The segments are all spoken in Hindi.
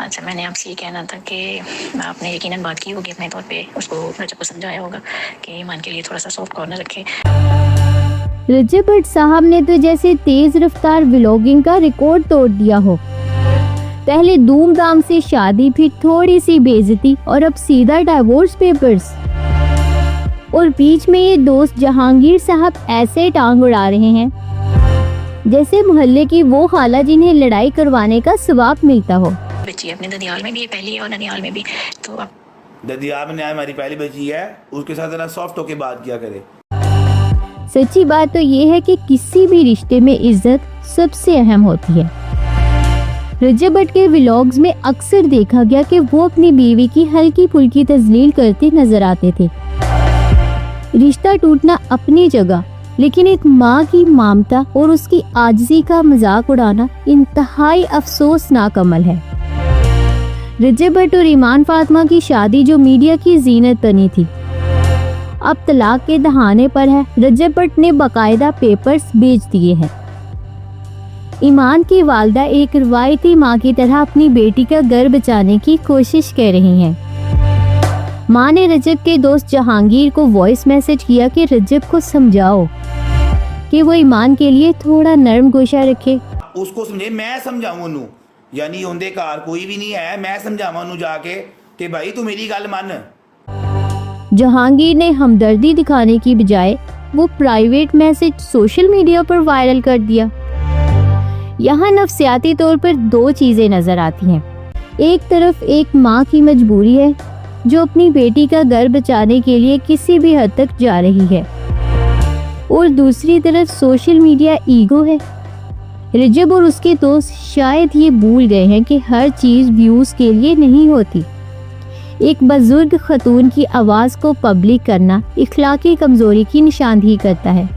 अच्छा, मैंने आपसे ये कहना था कि आपने यकीनन बात की होगी अपने तौर पे, उसको रजब को समझाया होगा कि ईमान के लिए थोड़ा सा सॉफ्ट कॉर्नर रखे। रजब भट्ट साहब ने तो जैसे तेज रफ्तार व्लॉगिंग का रिकॉर्ड तोड़ दिया हो। पहले धूमधाम से शादी, फिर थोड़ी सी बेइज्जती और अब सीधा डाइवोर्स पेपर्स। और बीच में ये दोस्त जहांगीर साहब ऐसे टांग उड़ा रहे हैं जैसे मोहल्ले की वो खाला जिन्हें लड़ाई करवाने का सवाब मिलता हो। बच्ची अपने ददियाल में भी पहली और ननियाल में भी, तो अब ददियाल में हमारी पहली बच्ची है, उसके साथ जरा सॉफ्ट होके बात किया करे। सच्ची बात तो ये है कि किसी भी रिश्ते में इज्जत सबसे अहम होती है। रजब भट्ट के व्लॉग्स में अक्सर देखा गया कि वो अपनी बीवी की हल्की फुल्की तजलील करते नजर आते थे। रिश्ता टूटना अपनी जगह, लेकिन एक माँ की ममता और उसकी आजिज़ी का मजाक उड़ाना इंतहाई अफसोसनाक अमल है। रजब भट्ट और ईमान फातिमा की शादी जो मीडिया की जीनत बनी थी, अब तलाक के दहाने पर है। रजब भट्ट ने बाकायदा पेपर्स भेज दिए हैं। ईमान की वालदा एक रवायती माँ की तरह अपनी बेटी का घर बचाने की कोशिश कर रही हैं। माँ ने रजब के दोस्त जहांगीर को वॉइस मैसेज किया कि रजब को समझाओ कि वो ईमान के लिए थोड़ा नरम गोशा रखे। उसको समझे, मैं समझाऊं उन्हें, यानी उनके कार कोई भी नहीं है, मैं समझावा उन्हें जाके कि भाई तू मेरी गल मान। जहांगीर ने हमदर्दी दिखाने की बजाय वो प्राइवेट मैसेज सोशल मीडिया पर वायरल कर दिया। यहाँ नफ्सियाती तौर पर दो चीजें नजर आती हैं। एक तरफ एक माँ की मजबूरी है जो अपनी बेटी का घर बचाने के लिए किसी भी हद तक जा रही है, और दूसरी तरफ सोशल मीडिया ईगो है। रजब और उसके दोस्त शायद ये भूल गए हैं कि हर चीज व्यूज के लिए नहीं होती। एक बुजुर्ग खतून की आवाज को पब्लिक करना इखलाकी कमजोरी की निशानदेही करता है।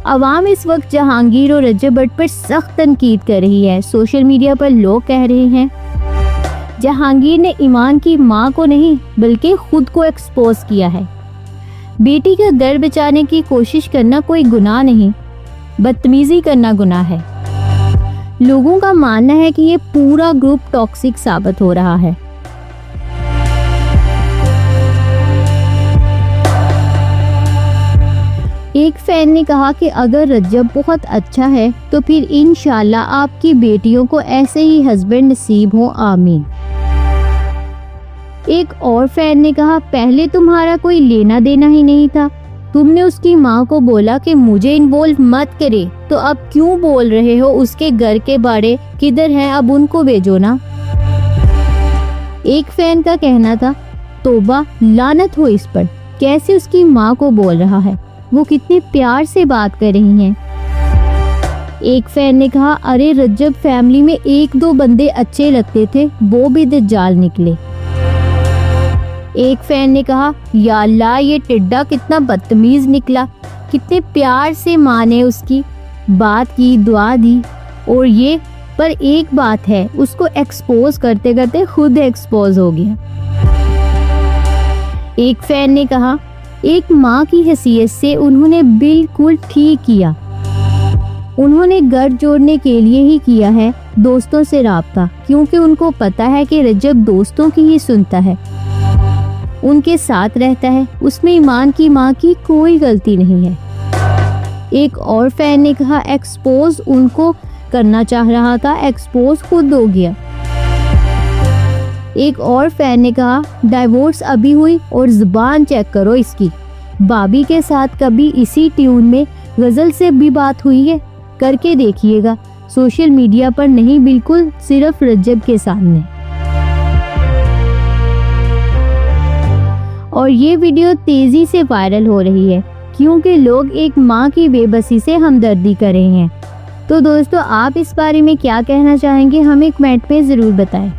अवाम इस वक्त जहांगीर और रजब भट्ट पर सख्त तनकीद कर रही है। सोशल मीडिया पर लोग कह रहे हैं जहांगीर ने ईमान की मां को नहीं बल्कि खुद को एक्सपोज किया है। बेटी का घर बचाने की कोशिश करना कोई गुनाह नहीं, बदतमीजी करना गुनाह है। लोगों का मानना है कि ये पूरा ग्रुप टॉक्सिक साबित हो रहा है। एक फैन ने कहा कि अगर रजब बहुत अच्छा है तो फिर इंशाल्लाह आपकी बेटियों को ऐसे ही हस्बैंड नसीब हो, आमीन। एक और फैन ने कहा पहले तुम्हारा कोई लेना देना ही नहीं था, तुमने उसकी माँ को बोला कि मुझे इन्वॉल्व मत करे, तो अब क्यों बोल रहे हो उसके घर के बाड़े किधर हैं, अब उनको भेजो ना। एक फैन का कहना था तौबा, लानत हो इस पर, कैसे उसकी माँ को बोल रहा है, वो कितने प्यार से बात कर रही हैं। एक फैन ने कहा अरे रजब फैमिली में एक दो बंदे अच्छे लगते थे, वो भी दज्जाल निकले। एक फैन ने कहा या अल्लाह ये टिड्डा कितना बदतमीज निकला, कितने प्यार से माँ ने उसकी बात की, दुआ दी, और ये पर एक बात है, उसको एक्सपोज करते करते खुद एक्सपोज हो गया। एक फैन ने कहा एक माँ की हैसियत से उन्होंने बिल्कुल ठीक किया, उन्होंने घर जोड़ने के लिए ही किया है दोस्तों से राब्ता, क्योंकि उनको पता है कि रजब दोस्तों की ही सुनता है, उनके साथ रहता है, उसमें ईमान की माँ की कोई गलती नहीं है। एक और फैन ने कहा एक्सपोज उनको करना चाह रहा था, एक्सपोज खुद हो गया। एक और फैन ने कहा डाइवोर्स अभी हुई और जुबान चेक करो इसकी, भाभी के साथ कभी इसी ट्यून में गजल से भी बात हुई है, करके देखिएगा, सोशल मीडिया पर नहीं, बिल्कुल सिर्फ रजब के सामने। और ये वीडियो तेजी से वायरल हो रही है क्योंकि लोग एक माँ की बेबसी से हमदर्दी कर रहे हैं। तो दोस्तों आप इस बारे में क्या कहना चाहेंगे, हमें कमेंट में ज़रूर बताएं।